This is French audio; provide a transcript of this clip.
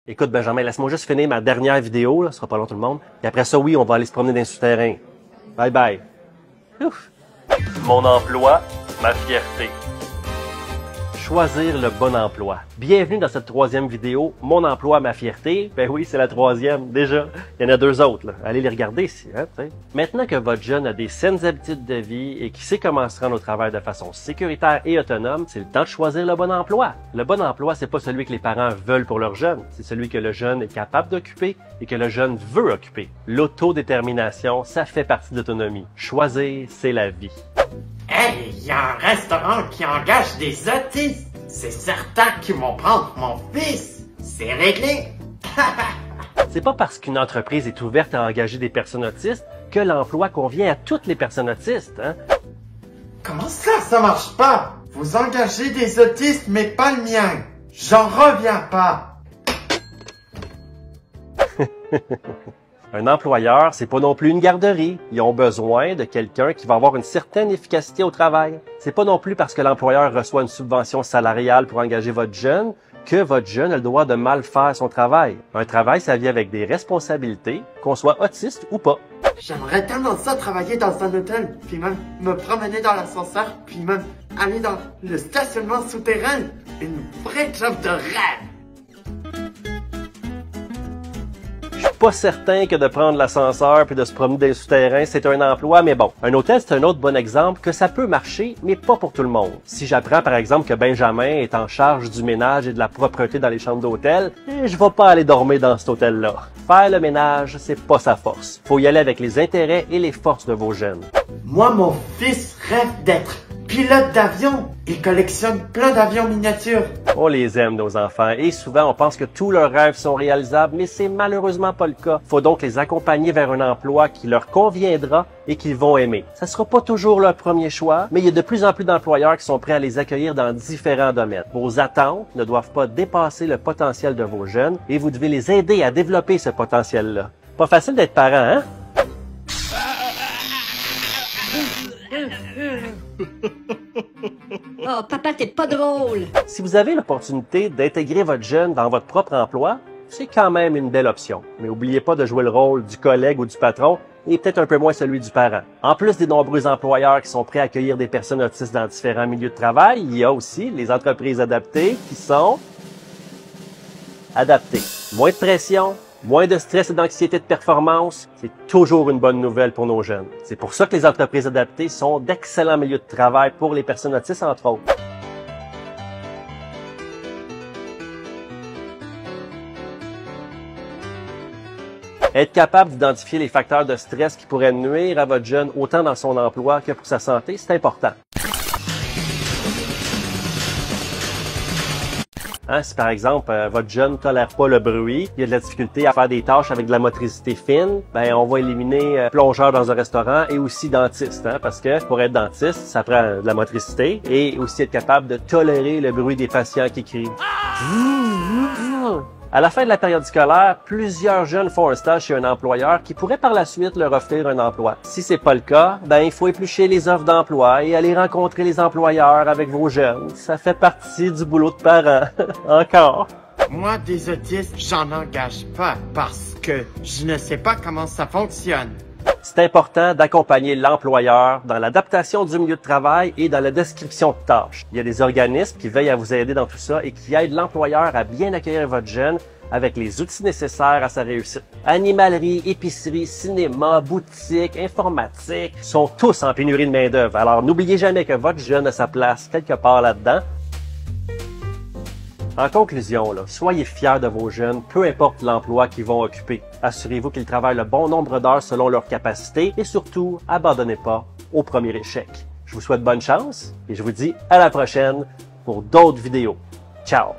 Écoute, Benjamin, laisse-moi juste finir ma dernière vidéo, là, ce sera pas long tout le monde. Et après ça, oui, on va aller se promener dans les souterrains. Bye bye. Ouf. Mon emploi, ma fierté. Choisir le bon emploi. Bienvenue dans cette troisième vidéo, Mon emploi, ma fierté. Ben oui, c'est la troisième, déjà. Il y en a deux autres, là. Allez les regarder ici, hein, t'sais. Maintenant que votre jeune a des saines habitudes de vie et qui sait comment se rendre au travail de façon sécuritaire et autonome, c'est le temps de choisir le bon emploi. Le bon emploi, c'est pas celui que les parents veulent pour leur jeune. C'est celui que le jeune est capable d'occuper et que le jeune veut occuper. L'autodétermination, ça fait partie de l'autonomie. Choisir, c'est la vie. Hey, il y a un restaurant qui engage des autistes. C'est certain qu'ils vont prendre mon fils. C'est réglé. C'est pas parce qu'une entreprise est ouverte à engager des personnes autistes que l'emploi convient à toutes les personnes autistes, hein? Comment ça marche pas? Vous engagez des autistes, mais pas le mien. J'en reviens pas. Un employeur, c'est pas non plus une garderie. Ils ont besoin de quelqu'un qui va avoir une certaine efficacité au travail. C'est pas non plus parce que l'employeur reçoit une subvention salariale pour engager votre jeune que votre jeune a le droit de mal faire son travail. Un travail, ça vient avec des responsabilités, qu'on soit autiste ou pas. J'aimerais tellement ça travailler dans un hôtel, puis même me promener dans l'ascenseur, puis même aller dans le stationnement souterrain. Une vraie job de rêve. Je suis pas certain que de prendre l'ascenseur puis de se promener dans les souterrains, c'est un emploi, mais bon. Un hôtel, c'est un autre bon exemple que ça peut marcher, mais pas pour tout le monde. Si j'apprends, par exemple, que Benjamin est en charge du ménage et de la propreté dans les chambres d'hôtel, je vais pas aller dormir dans cet hôtel-là. Faire le ménage, c'est pas sa force. Faut y aller avec les intérêts et les forces de vos jeunes. Moi, mon fils rêve d'être pilote d'avion. Il collectionne plein d'avions miniatures. On les aime, nos enfants, et souvent on pense que tous leurs rêves sont réalisables, mais c'est malheureusement pas le cas. Faut donc les accompagner vers un emploi qui leur conviendra et qu'ils vont aimer. Ça sera pas toujours leur premier choix, mais il y a de plus en plus d'employeurs qui sont prêts à les accueillir dans différents domaines. Vos attentes ne doivent pas dépasser le potentiel de vos jeunes et vous devez les aider à développer ce potentiel-là. Pas facile d'être parent, hein? Oh, papa, t'es pas drôle! Si vous avez l'opportunité d'intégrer votre jeune dans votre propre emploi, c'est quand même une belle option. Mais n'oubliez pas de jouer le rôle du collègue ou du patron et peut-être un peu moins celui du parent. En plus des nombreux employeurs qui sont prêts à accueillir des personnes autistes dans différents milieux de travail, il y a aussi les entreprises adaptées qui sont adaptées. Moins de pression, moins de stress et d'anxiété de performance, c'est toujours une bonne nouvelle pour nos jeunes. C'est pour ça que les entreprises adaptées sont d'excellents milieux de travail pour les personnes autistes, entre autres. Être capable d'identifier les facteurs de stress qui pourraient nuire à votre jeune autant dans son emploi que pour sa santé, c'est important. Hein, si par exemple, votre jeune ne tolère pas le bruit, il y a de la difficulté à faire des tâches avec de la motricité fine, ben on va éliminer plongeur dans un restaurant et aussi dentiste, hein, parce que pour être dentiste, ça prend de la motricité et aussi être capable de tolérer le bruit des patients qui crient. À la fin de la période scolaire, plusieurs jeunes font un stage chez un employeur qui pourrait par la suite leur offrir un emploi. Si c'est pas le cas, ben il faut éplucher les offres d'emploi et aller rencontrer les employeurs avec vos jeunes. Ça fait partie du boulot de parents. Encore. Moi, des autistes, j'en engage pas parce que je ne sais pas comment ça fonctionne. C'est important d'accompagner l'employeur dans l'adaptation du milieu de travail et dans la description de tâches. Il y a des organismes qui veillent à vous aider dans tout ça et qui aident l'employeur à bien accueillir votre jeune avec les outils nécessaires à sa réussite. Animalerie, épicerie, cinéma, boutique, informatique sont tous en pénurie de main-d'œuvre. Alors n'oubliez jamais que votre jeune a sa place quelque part là-dedans. En conclusion, soyez fiers de vos jeunes, peu importe l'emploi qu'ils vont occuper. Assurez-vous qu'ils travaillent le bon nombre d'heures selon leurs capacités et surtout, abandonnez pas au premier échec. Je vous souhaite bonne chance et je vous dis à la prochaine pour d'autres vidéos. Ciao!